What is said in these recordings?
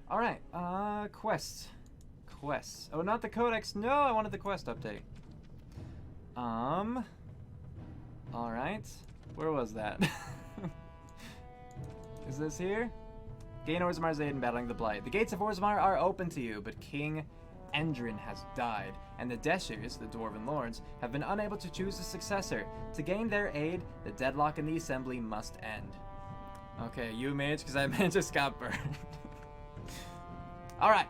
Alright, quests. Quests. Oh, not the codex. No, I wanted the quest update. Alright. Where was that? Is this here? Gain Orzamar's aid in battling the Blight. The gates of Orzammar are open to you, but King Endrin has died, and the Deshers, the Dwarven Lords, have been unable to choose a successor. To gain their aid, the deadlock in the Assembly must end. Okay, you mage, because I just got burned. Alright.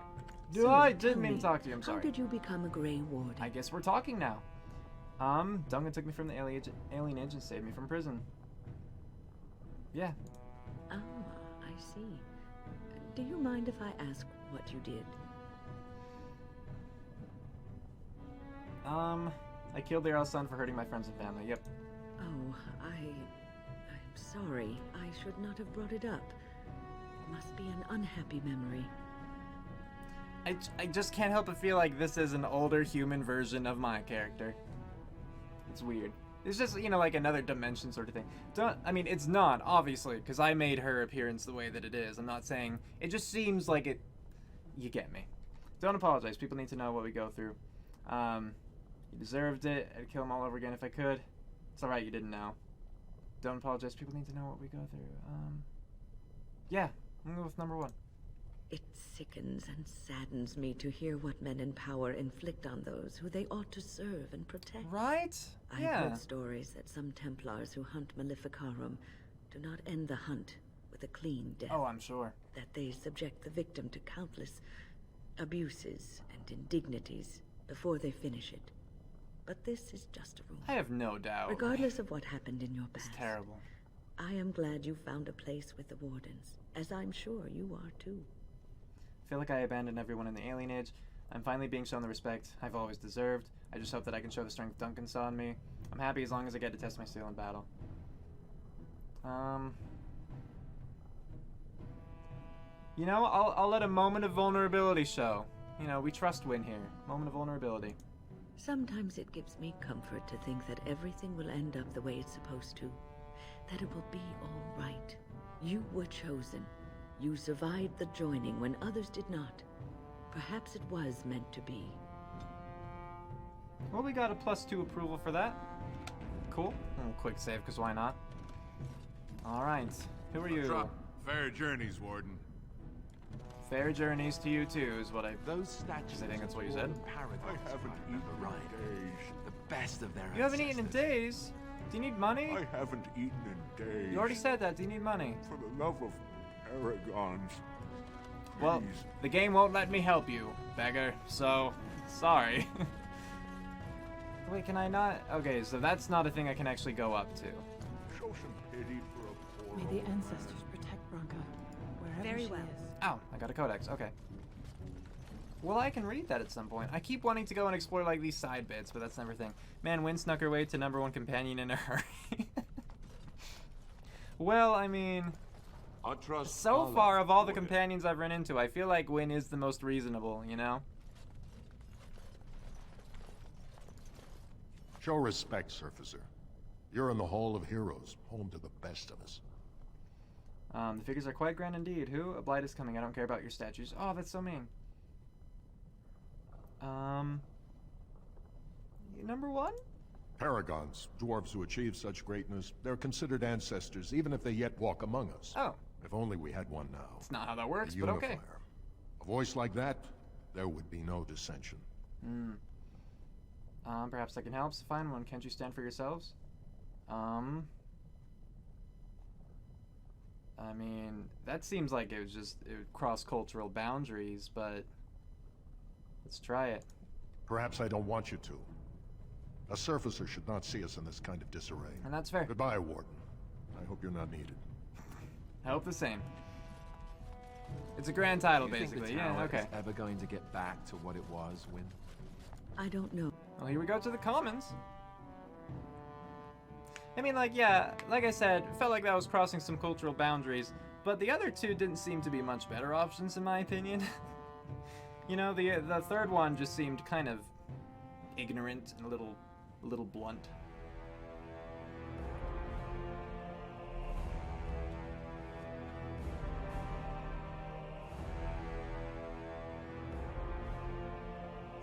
I didn't mean to talk to you, I'm sorry. How did you become a Grey Warden? I guess we're talking now. Duncan took me from the alien age and saved me from prison. Yeah. Ah, I see. Do you mind if I ask what you did? I killed the Earl's son for hurting my friends and family, yep. Oh, I'm sorry. I should not have brought it up. It must be an unhappy memory. I just can't help but feel like this is an older human version of my character. It's weird. It's just, you know, like another dimension sort of thing. I mean, it's not, obviously, because I made her appearance the way that it is. I'm not saying... It just seems like it... You get me. Don't apologize. People need to know what we go through. You deserved it. I'd kill them all over again if I could. It's alright, you didn't know. Don't apologize. People need to know what we go through. Yeah. I'm gonna go with number 1. It sickens and saddens me to hear what men in power inflict on those who they ought to serve and protect. Right? I've heard stories that some Templars who hunt Maleficarum do not end the hunt with a clean death. Oh, I'm sure. That they subject the victim to countless abuses and indignities before they finish it. But this is just a rumor. I have no doubt. Regardless of what happened in your past. It's terrible. I am glad you found a place with the Wardens, as I'm sure you are too. I feel like I abandoned everyone in the alien age. I'm finally being shown the respect I've always deserved. I just hope that I can show the strength Duncan saw in me. I'm happy as long as I get to test my steel in battle. You know, I'll let a moment of vulnerability show. You know, we trust Win here. Moment of vulnerability. Sometimes it gives me comfort to think that everything will end up the way it's supposed to. That it will be all right. You were chosen. You survived the joining when others did not. Perhaps it was meant to be. Well, we got a +2 approval for that. Cool. Quick save, because why not? Alright. Who are you? Fair journeys, Warden. Fair journeys to you too, is what I... Those statues. I think that's what you said. I haven't eaten in days. The best of their You haven't eaten in days? Do you need money? I haven't eaten in days. You already said that. Do you need money? For the love of paragons. Well, the game won't let me help you, beggar, so sorry. Wait, can I not? Okay, so that's not a thing I can actually go up to. Show some pity for a poor May the old ancestors man. protect Branca, wherever Very she well. is. Oh, I got a codex, okay. Well, I can read that at some point. I keep wanting to go and explore, like, these side bits, but that's never a thing. Man, Wynn snuck her way to #1 companion in a hurry. Well, I mean... I trust So Allah far, of all the for it. companions I've run into, I feel like Wynn is the most reasonable, you know? Show respect, Surfacer. You're in the Hall of Heroes, home to the best of us. The figures are quite grand indeed. Who? A blight is coming. I don't care about your statues. Oh, that's so mean. #1? Paragons, dwarves who achieve such greatness, they're considered ancestors even if they yet walk among us. Oh. If only we had one now. It's not how that works, A but okay. unifier. A voice like that, there would be no dissension. Perhaps I can help. Find one. Can't you stand for yourselves? I mean, that seems like it would cross cultural boundaries, but let's try it. Perhaps I don't want you to. A surfacer should not see us in this kind of disarray. And that's fair. Goodbye, Warden. I hope you're not needed. I hope the same. It's a grand title, Do you think basically. the Yeah, tower okay. is ever going to get back to what it was, Wynn? I don't know. Well, here we go to the commons. I mean, like, yeah, like I said, it felt like that was crossing some cultural boundaries, but the other two didn't seem to be much better options, in my opinion. You know, the third one just seemed kind of ignorant and a little blunt.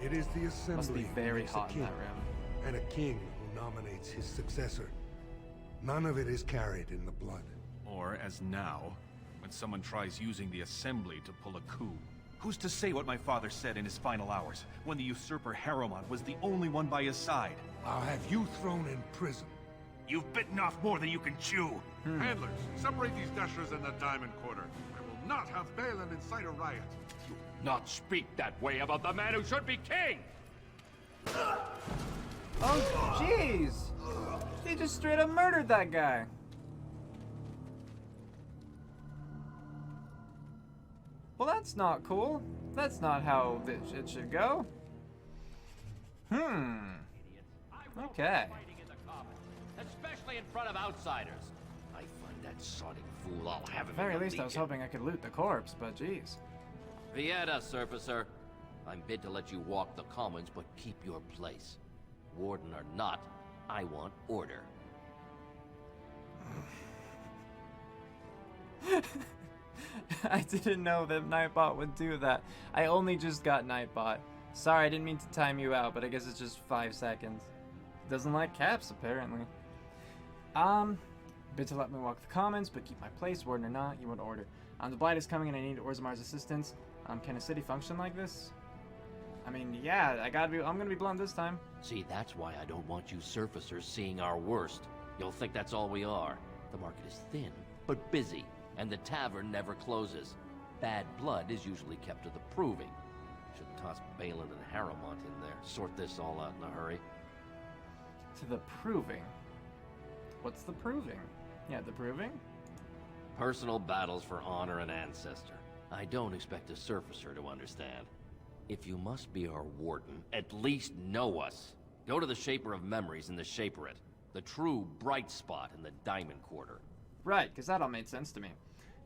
It is the assembly Must be who very makes hot a in king, that room. and a king who nominates his successor. None of it is carried in the blood. Or, as now, when someone tries using the assembly to pull a coup. Who's to say what my father said in his final hours, when the usurper Harrowmont was the only one by his side? I'll have you thrown in prison. You've bitten off more than you can chew. Handlers, separate these dashers in the diamond quarter. I will not have Balin incite a riot. You not speak that way about the man who should be king! Oh, jeez! He just straight up murdered that guy. Well, that's not cool. That's not how it should go. Okay. Especially in front of outsiders. I find that sodding fool I'll have At him the very in the least, I was Legion. hoping I could loot the corpse, but jeez. Vieta, surfacer. I'm bid to let you walk the commons, but keep your place. Warden or not, I want order. I didn't know that Nightbot would do that. I only just got Nightbot. Sorry, I didn't mean to time you out, but I guess it's just 5 seconds. Doesn't like caps, apparently. Bid to let me walk the commons, but keep my place, warden or not, you want order. The Blight is coming and I need Orzamar's assistance. Can a city function like this? I mean, yeah, I'm gonna be blunt this time. See, that's why I don't want you surfacers seeing our worst. You'll think that's all we are. The market is thin, but busy, and the tavern never closes. Bad blood is usually kept to the proving. Should toss Balin and Harrowmont in there, sort this all out in a hurry. To the proving. What's the proving? Yeah, the proving? Personal battles for honor and ancestor. I don't expect a surfacer to understand. If you must be our warden, at least know us. Go to the Shaper of Memories in the Shaperate. The true bright spot in the Diamond Quarter. Right, because that all made sense to me.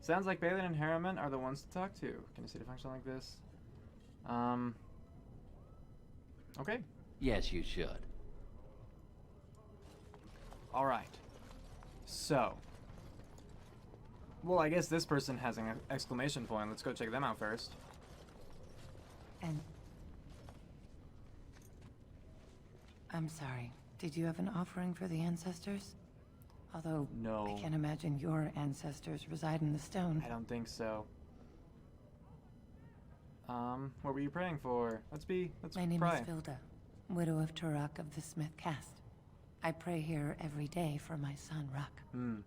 Sounds like Balin and Harriman are the ones to talk to. Can you see the function like this? Okay. Yes, you should. Alright. So. Well, I guess this person has an exclamation point. Let's go check them out first. And... I'm sorry. Did you have an offering for the ancestors? Although, No. I can't imagine your ancestors reside in the stone. I don't think so. What were you praying for? Let's My name pray. is Vilda, widow of Turok of the Smith Caste. I pray here every day for my son, Ruck.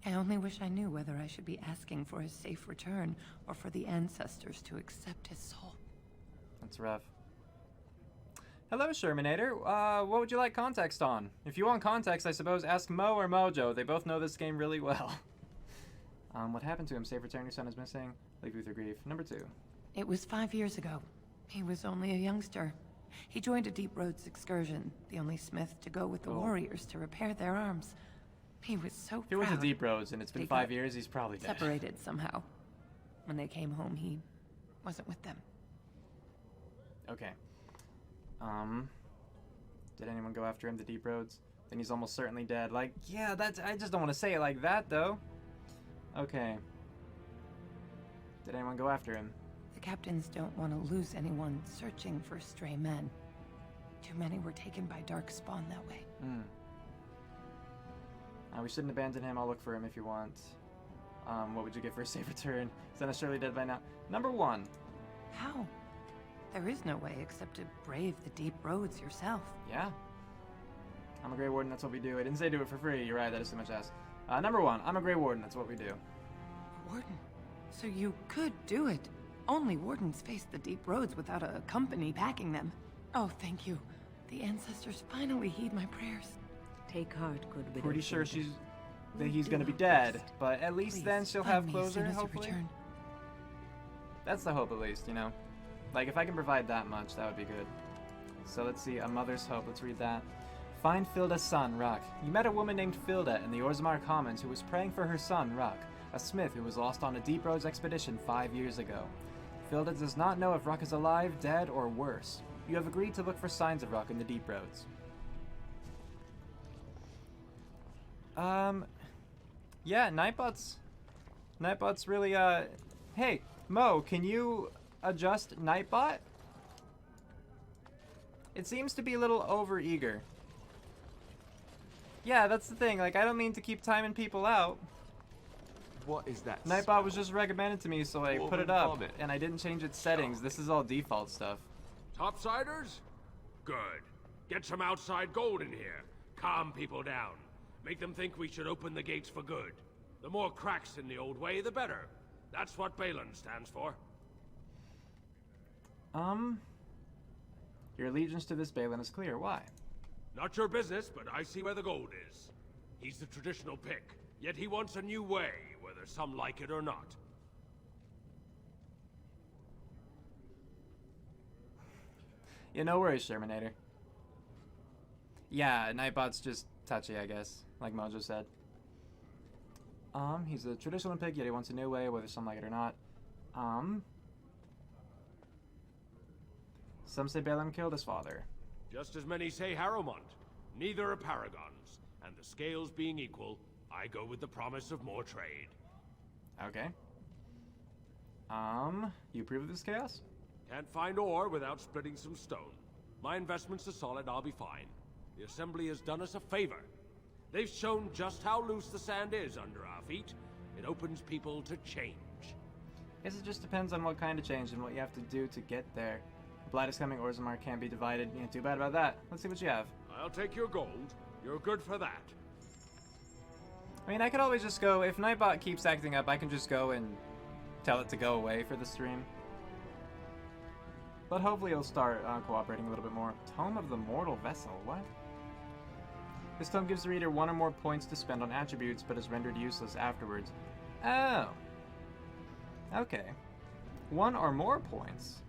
I only wish I knew whether I should be asking for his safe return or for the ancestors to accept his soul. That's rough. Hello, Shermanator. What would you like context on? If you want context, I suppose ask Mo or Mojo. They both know this game really well. What happened to him? Safe return, your son is missing. Leave with your grief. Number 2. It was 5 years ago. He was only a youngster. He joined a Deep Roads excursion, the only smith to go with the warriors to repair their arms. He was so proud. If he went to Deep Roads and it's been They 5 got years, he's probably dead. separated somehow. When they came home, he wasn't with them. Okay. Did anyone go after him, the Deep Roads? Then he's almost certainly dead. Like, yeah, I just don't want to say it like that, though. Okay. Did anyone go after him? The captains don't want to lose anyone searching for stray men. Too many were taken by Dark Spawn that way. We shouldn't abandon him. I'll look for him if you want. What would you get for a safe return? Son is surely dead by now. Number 1. How? There is no way except to brave the Deep Roads yourself. Yeah. I'm a Grey Warden, that's what we do. I didn't say do it for free. You're right, that is too much ass. Number 1. I'm a Grey Warden, that's what we do. A warden? So you could do it. Only wardens face the Deep Roads without a company backing them. Oh, thank you. The ancestors finally heed my prayers. Take heart, good widow. Pretty sure Hilda. that he's Do gonna be our dead, best. but at least Please, then she'll find have me as closure, soon as you hopefully. return. That's the hope, at least, you know? Like, if I can provide that much, that would be good. So let's see, A Mother's Hope, let's read that. Find Filda's son, Ruck. You met a woman named Filda in the Orzammar Commons who was praying for her son, Ruck, a smith who was lost on a Deep Roads expedition 5 years ago. Filda does not know if Ruck is alive, dead, or worse. You have agreed to look for signs of Ruck in the Deep Roads. Yeah, Nightbot's really, hey, Mo, can you adjust Nightbot? It seems to be a little over-eager. Yeah, that's the thing. Like, I don't mean to keep timing people out. What is that? Nightbot was just recommended to me, so I put it up. vomit. And I didn't change its settings. This is all default stuff. Topsiders? Good. Get some outside gold in here. Calm people down. Make them think we should open the gates for good. The more cracks in the old way, the better. That's what Balin stands for. Your allegiance to this Balin is clear. Why? Not your business, but I see where the gold is. He's the traditional pick, yet he wants a new way, whether some like it or not. Yeah, no worries, Shermanator. Yeah, Nightbot's just touchy, I guess, like Mojo said. He's a traditional pick, yet he wants a new way, whether some like it or not. Some say Balin killed his father. Just as many say Harrowmont. Neither are paragons, and the scales being equal, I go with the promise of more trade. Okay. You approve of this chaos? Can't find ore without splitting some stone. My investments are solid, I'll be fine. The Assembly has done us a favor. They've shown just how loose the sand is under our feet. It opens people to change. Guess it just depends on what kind of change and what you have to do to get there. Blight is coming, Orzammar can't be divided. You know, too bad about that. Let's see what you have. I'll take your gold. You're good for that. I mean, I could always just go, if Nightbot keeps acting up, I can just go and tell it to go away for the stream. But hopefully it'll start cooperating a little bit more. Tome of the Mortal Vessel, what? This tome gives the reader 1 or more points to spend on attributes, but is rendered useless afterwards. Oh. Okay. 1 or more points.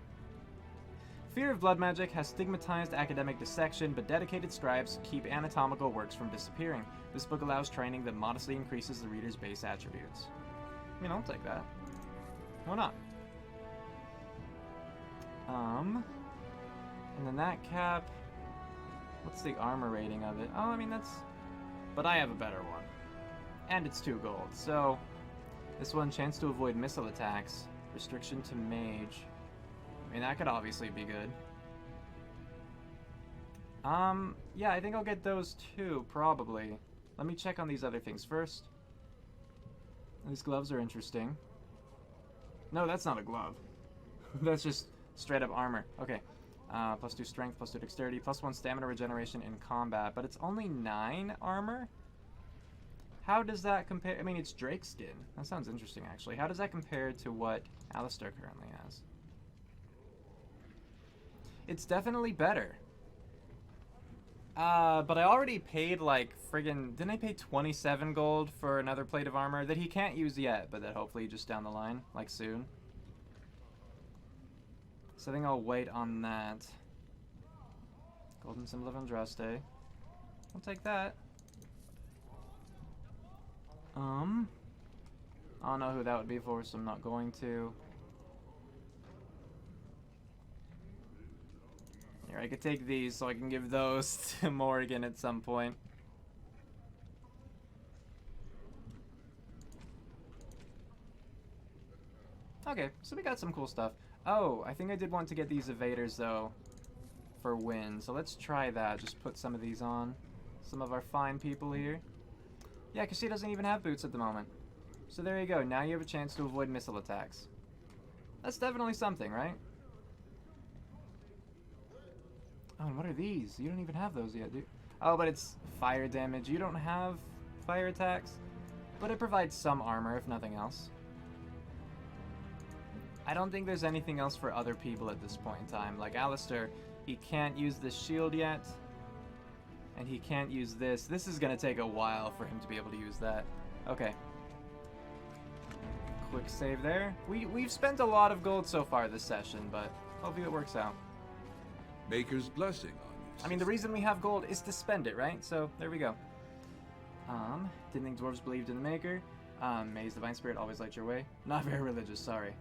Fear of blood magic has stigmatized academic dissection, but dedicated scribes keep anatomical works from disappearing. This book allows training that modestly increases the reader's base attributes. I mean, I'll take that. Why not? And then that cap... What's the armor rating of it? Oh, I mean, that's... But I have a better one. And it's 2 gold, so... This one, chance to avoid missile attacks. Restriction to mage. I mean, that could obviously be good. Yeah, I think I'll get those too, probably. Let me check on these other things first. These gloves are interesting. No, that's not a glove. That's just straight up armor. Okay. +2 strength, +2 dexterity, +1 stamina regeneration in combat, but it's only 9 armor? How does that compare? I mean, it's Drake's skin. That sounds interesting, actually. How does that compare to what Alistair currently has? It's definitely better. But I already paid, like, friggin... Didn't I pay 27 gold for another plate of armor that he can't use yet, but that hopefully just down the line, like soon? So I think I'll wait on that. Golden Symbol of Andraste. I'll take that. I don't know who that would be for, so I'm not going to. Here, I could take these so I can give those to Morrigan at some point. Okay, so we got some cool stuff. Oh, I think I did want to get these evaders, though, for win. So let's try that. Just put some of these on. Some of our fine people here. Yeah, because she doesn't even have boots at the moment. So there you go. Now you have a chance to avoid missile attacks. That's definitely something, right? Oh, and what are these? You don't even have those yet, dude. Oh, but it's fire damage. You don't have fire attacks. But it provides some armor, if nothing else. I don't think there's anything else for other people at this point in time. Like Alistair, he can't use this shield yet. And he can't use this. This is going to take a while for him to be able to use that. Okay. Quick save there. We've spent a lot of gold so far this session, but hopefully it works out. Maker's blessing on you. I mean, the reason we have gold is to spend it, right? So, there we go. Didn't think dwarves believed in the Maker. May's Divine Spirit always light your way. Not very religious, sorry.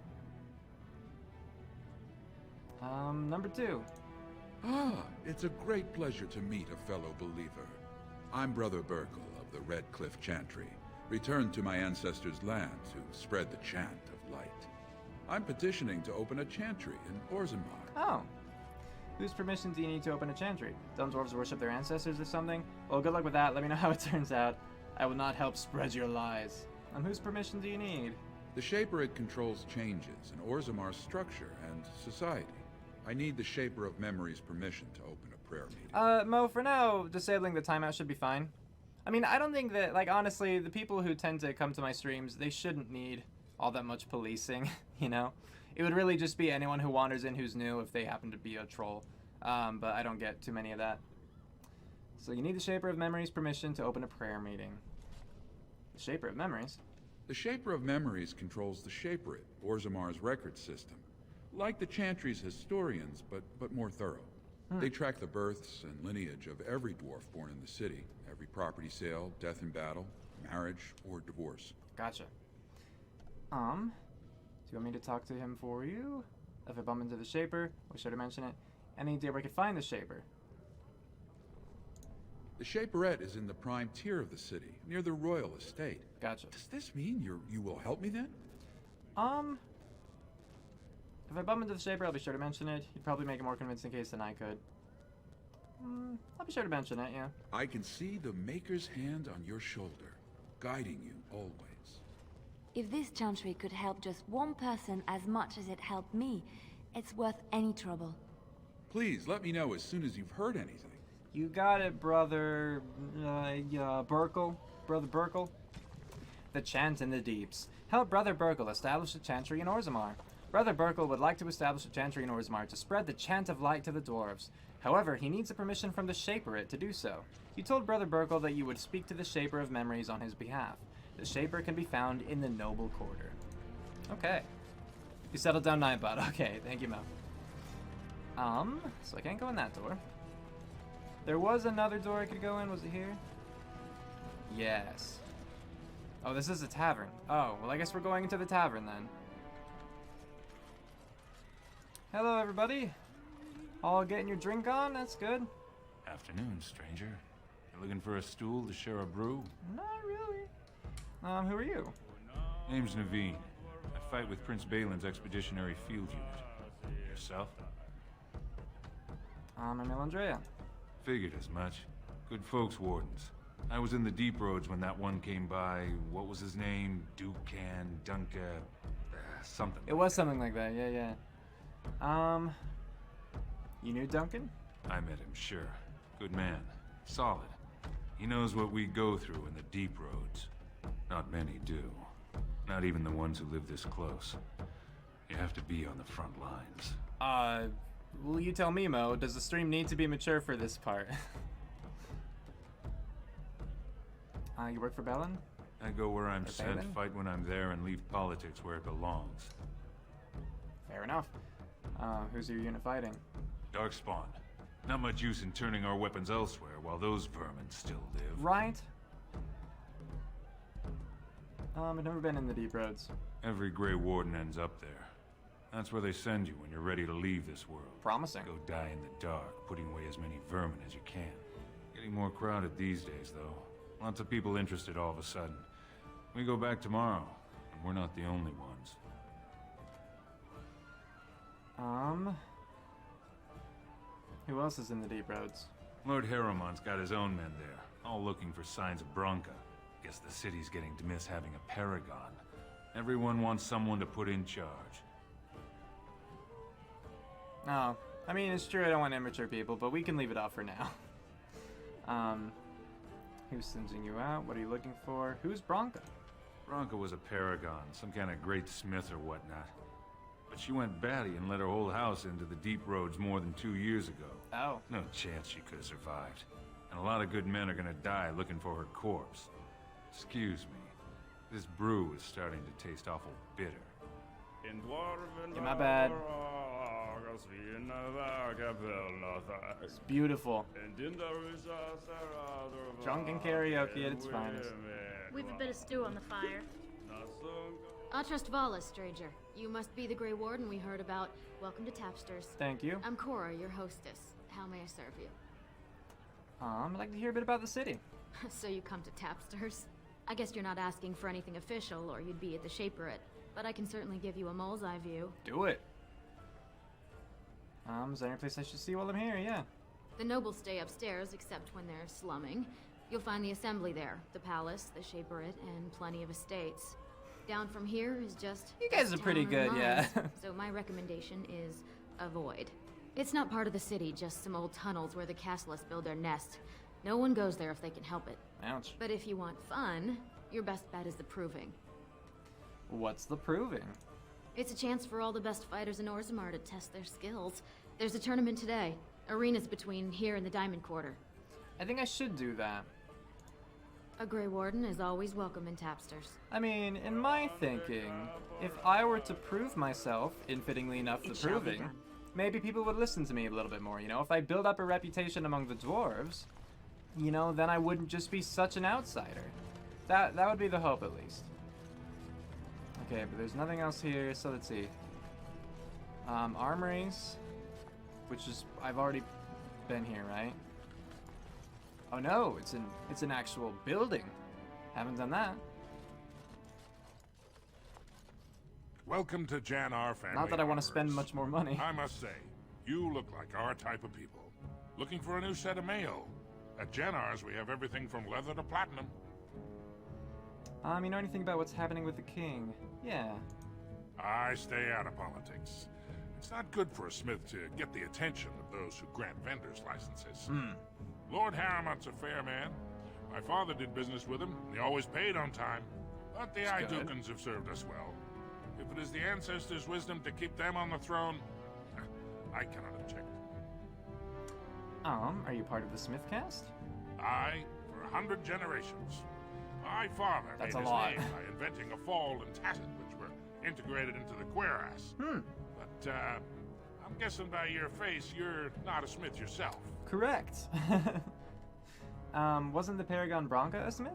Number 2. Ah, it's a great pleasure to meet a fellow believer. I'm Brother Burkle of the Red Cliff Chantry, returned to my ancestors' land to spread the chant of light. I'm petitioning to open a chantry in Orzammar. Oh. Whose permission do you need to open a chantry? Some dwarves worship their ancestors or something? Well, good luck with that. Let me know how it turns out. I will not help spread your lies. Whose permission do you need? The Shaperate controls changes in Orzamar's structure and society. I need the Shaper of Memory's permission to open a prayer meeting. Mo, for now, disabling the timeout should be fine. I mean, I don't think that, like, honestly, the people who tend to come to my streams, they shouldn't need all that much policing, you know? It would really just be anyone who wanders in who's new if they happen to be a troll. But I don't get too many of that. So you need the Shaper of Memory's permission to open a prayer meeting. The Shaper of Memories? The Shaper of Memories controls the Shaperate, Orzamar's record system. Like the Chantry's historians, but more thorough. They track the births and lineage of every dwarf born in the city, every property sale, death in battle, marriage, or divorce. Gotcha. Do you want me to talk to him for you? If I bump into the Shaper, we should have mentioned it. Any idea where I could find the Shaper? The Shaperette is in the prime tier of the city, near the royal estate. Gotcha. Does this mean you will help me then? If I bump into the Shaper, I'll be sure to mention it. You'd probably make a more convincing case than I could. I'll be sure to mention it, yeah. I can see the Maker's hand on your shoulder, guiding you always. If this chantry could help just one person as much as it helped me, it's worth any trouble. Please, let me know as soon as you've heard anything. You got it, brother... Burkle? Brother Burkle? The Chant in the Deeps. Help Brother Burkle establish a chantry in Orzammar. Brother Burkle would like to establish a chantry in Orzammar to spread the chant of light to the dwarves. However, he needs a permission from the Shaperate to do so. You told Brother Burkle that you would speak to the Shaper of Memories on his behalf. The Shaper can be found in the Noble Quarter. Okay. You settled down Nightbot. Okay, thank you, Mo. So I can't go in that door. There was another door I could go in. Was it here? Yes. Oh, this is a tavern. Oh, well, I guess we're going into the tavern then. Hello, everybody. All getting your drink on? That's good. Afternoon, stranger. You looking for a stool to share a brew? Not really. Who are you? Name's Naveen. I fight with Prince Balin's expeditionary field unit. Yourself? I'm Melandrea. Figured as much. Good folks, Wardens. I was in the Deep Roads when that one came by. What was his name? Dukan, Dunka, something. It was something like that, yeah. You knew Duncan? I met him, sure. Good man. Solid. He knows what we go through in the Deep Roads. Not many do. Not even the ones who live this close. You have to be on the front lines. Well, you tell me, Mo. Does the stream need to be mature for this part? You work for Balin? I go where I'm sent, Balin? fight when I'm there, and leave politics where it belongs. Fair enough. Who's your unit fighting? Darkspawn. Not much use in turning our weapons elsewhere while those vermin still live. Right. I've never been in the Deep Roads. Every Grey Warden ends up there. That's where they send you when you're ready to leave this world. Promising. Go die in the dark, putting away as many vermin as you can. Getting more crowded these days, though. Lots of people interested all of a sudden. We go back tomorrow, and we're not the only ones. Who else is in the Deep Roads? Lord Harriman's got his own men there, all looking for signs of Bronca. Guess the city's getting to miss having a paragon. Everyone wants someone to put in charge. Oh, I mean, it's true I don't want immature people, but we can leave it off for now. Who's sending you out? What are you looking for? Who's Bronca? Bronca was a paragon, some kind of great smith or whatnot. But she went batty and let her whole house into the Deep Roads more than 2 years ago. Oh. No chance she could have survived. And a lot of good men are gonna die looking for her corpse. Excuse me. This brew is starting to taste awful bitter. Yeah, my bad. It's beautiful. Drunken karaoke at its finest. We've a bit of stew on the fire. I trust Vala, stranger. You must be the Grey Warden we heard about. Welcome to Tapsters. Thank you. I'm Cora, your hostess. How may I serve you? I'd like to hear a bit about the city. So you come to Tapsters? I guess you're not asking for anything official, or you'd be at the Shaperate. But I can certainly give you a mole's eye view. Do it. Is there any place I should see while I'm here? Yeah. The nobles stay upstairs, except when they're slumming. You'll find the assembly there, the palace, the shaperate, and plenty of estates. Down from here is just... You guys are pretty good, yeah. So my recommendation is avoid. It's not part of the city, just some old tunnels where the castlists build their nest. No one goes there if they can help it. Ouch. But if you want fun, your best bet is the Proving. What's the Proving? It's a chance for all the best fighters in Orzammar to test their skills. There's a tournament today. Arenas between here and the Diamond Quarter. I think I should do that. A Grey Warden is always welcome in Tapsters. I mean, in my thinking, if I were to prove myself, infittingly enough the Proving, maybe people would listen to me a little bit more, you know? If I build up a reputation among the dwarves, you know, then I wouldn't just be such an outsider. That would be the hope, at least. Okay, but there's nothing else here, so let's see. Armories, which is, I've already been here, right? Oh no, it's an actual building. Haven't done that. Welcome to Jannar family. Not that I want to spend much more money. I must say, you look like our type of people. Looking for a new set of mail. At Jannar's, we have everything from leather to platinum. You know anything about what's happening with the king? Yeah. I stay out of politics. It's not good for a smith to get the attention of those who grant vendors licenses. Lord Harriman's a fair man. My father did business with him, and he always paid on time. But the Idukans have served us well. If it is the ancestors' wisdom to keep them on the throne, I cannot object. Are you part of the Smith cast? I, for 100 generations. My father made his name by inventing a fall and tacit, which were integrated into the cuirass. But, I'm guessing by your face, you're not a smith yourself. Correct. Wasn't the Paragon Bronca a smith?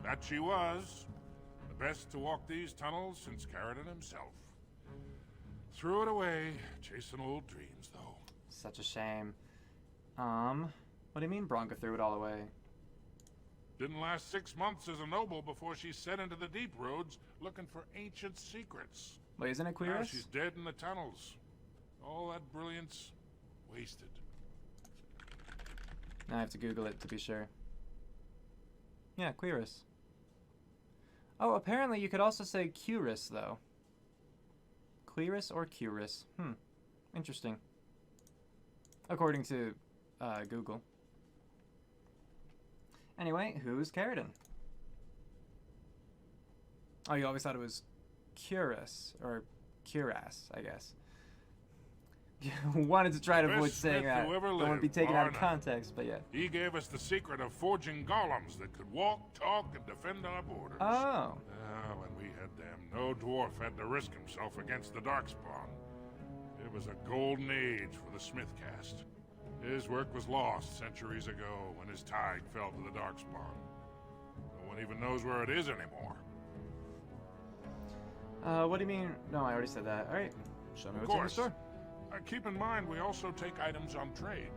That she was. The best to walk these tunnels since Carradine himself. Threw it away, chasing old dreams, though. Such a shame. What do you mean Bronca threw it all away? Didn't last 6 months as a noble before she set into the deep roads looking for ancient secrets. Wait, isn't it Quiris? Now she's dead in the tunnels. All that brilliance, wasted. Now I have to Google it to be sure. Yeah, Quiris. Oh, apparently you could also say Curis, though. Quiris or Curis. Interesting. According to Google. Anyway, who's Carradine? Oh, you always thought it was Curis, or Cuirass, I guess. Wanted to try to avoid saying that. Don't want to be taken out of context, but yeah. He gave us the secret of forging golems that could walk, talk, and defend our borders. Oh. When we had them, no dwarf had to risk himself against the Darkspawn. It was a golden age for the Smith caste. His work was lost centuries ago when his tide fell to the Darkspawn. No one even knows where it is anymore. What do you mean? No, I already said that. All right, show me what's in the store. Keep in mind, we also take items on trade.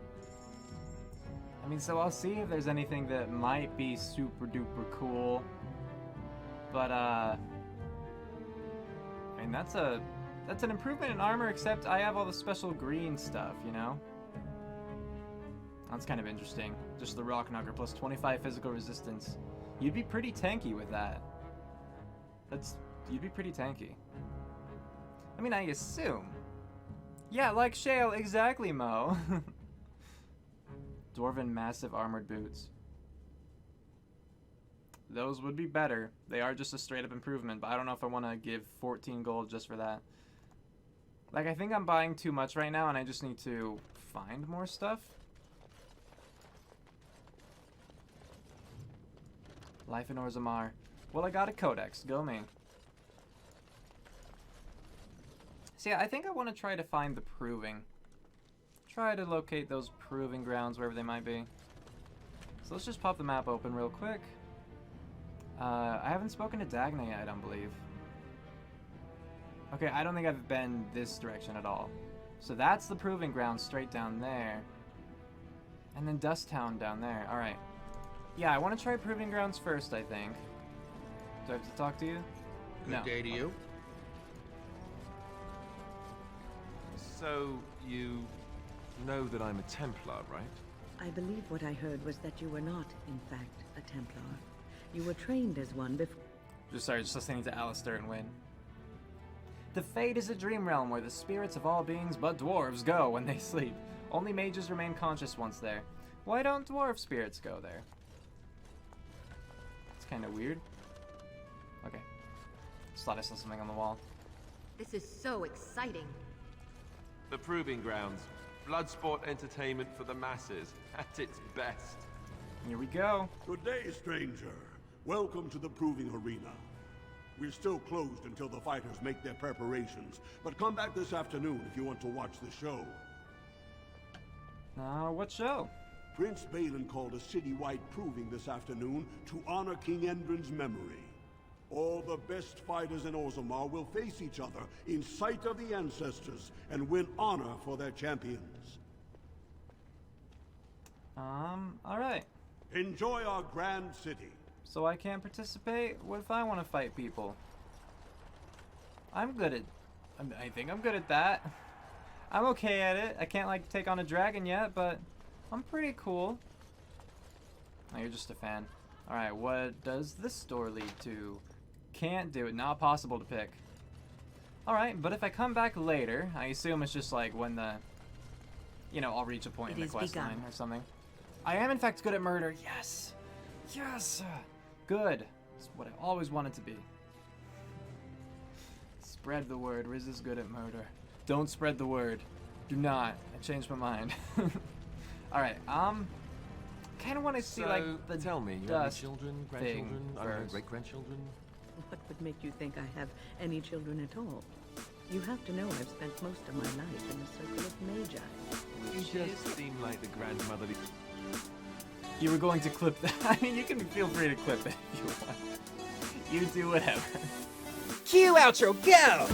I mean, so I'll see if there's anything that might be super duper cool. But I mean, that's an improvement in armor, except I have all the special green stuff, you know? That's kind of interesting. Just the rock knocker plus 25 physical resistance. You'd be pretty tanky with that. You'd be pretty tanky. I mean, I assume. Yeah, like Shale, exactly, Mo. Dwarven massive armored boots. Those would be better. They are just a straight up improvement, but I don't know if I want to give 14 gold just for that. Like, I think I'm buying too much right now, and I just need to find more stuff. Life in Orzammar. Well, I got a codex. Go me. So yeah, I think I want to try to find the Proving. Try to locate those Proving grounds wherever they might be. So let's just pop the map open real quick. I haven't spoken to Dagna yet, I don't believe. Okay, I don't think I've been this direction at all. So that's the Proving ground straight down there. And then Dust Town down there. Alright. Yeah, I want to try Proving Grounds first, I think. Do I have to talk to you? Good day to you. So, you know that I'm a Templar, right? I believe what I heard was that you were not, in fact, a Templar. You were trained as one before... Just listening to Alistair and Wynn. The Fade is a dream realm where the spirits of all beings but dwarves go when they sleep. Only mages remain conscious once there. Why don't dwarf spirits go there? It's kind of weird. Okay. Just thought I saw something on the wall. This is so exciting. The Proving Grounds. Bloodsport entertainment for the masses, at its best. Here we go. Good day, stranger. Welcome to the Proving Arena. We're still closed until the fighters make their preparations, but come back this afternoon if you want to watch the show. What show? Prince Balin called a citywide proving this afternoon to honor King Endrin's memory. All the best fighters in Orzammar will face each other in sight of the ancestors and win honor for their champions. Alright. Enjoy our grand city. So I can't participate? What if I want to fight people? I'm good at... I think I'm good at that. I'm okay at it. I can't, like, take on a dragon yet, but I'm pretty cool. Oh, you're just a fan. Alright, what does this door lead to? Can't do it. Not possible to pick. Alright, but if I come back later, I assume it's just like when the... You know, I'll reach a point in the quest line or something. I am, in fact, good at murder. Yes! Yes! Good. It's what I always wanted to be. Spread the word. Riz is good at murder. Don't spread the word. Do not. I changed my mind. Alright, kind of want to see, like, the tell me, you have any children, grandchildren, I don't know, great-grandchildren? What would make you think I have any children at all? You have to know I've spent most of my life in the circle of magi. You just seem like the grandmotherly... You were going to clip that. I mean, you can feel free to clip it if you want. You do whatever. Cue outro, go!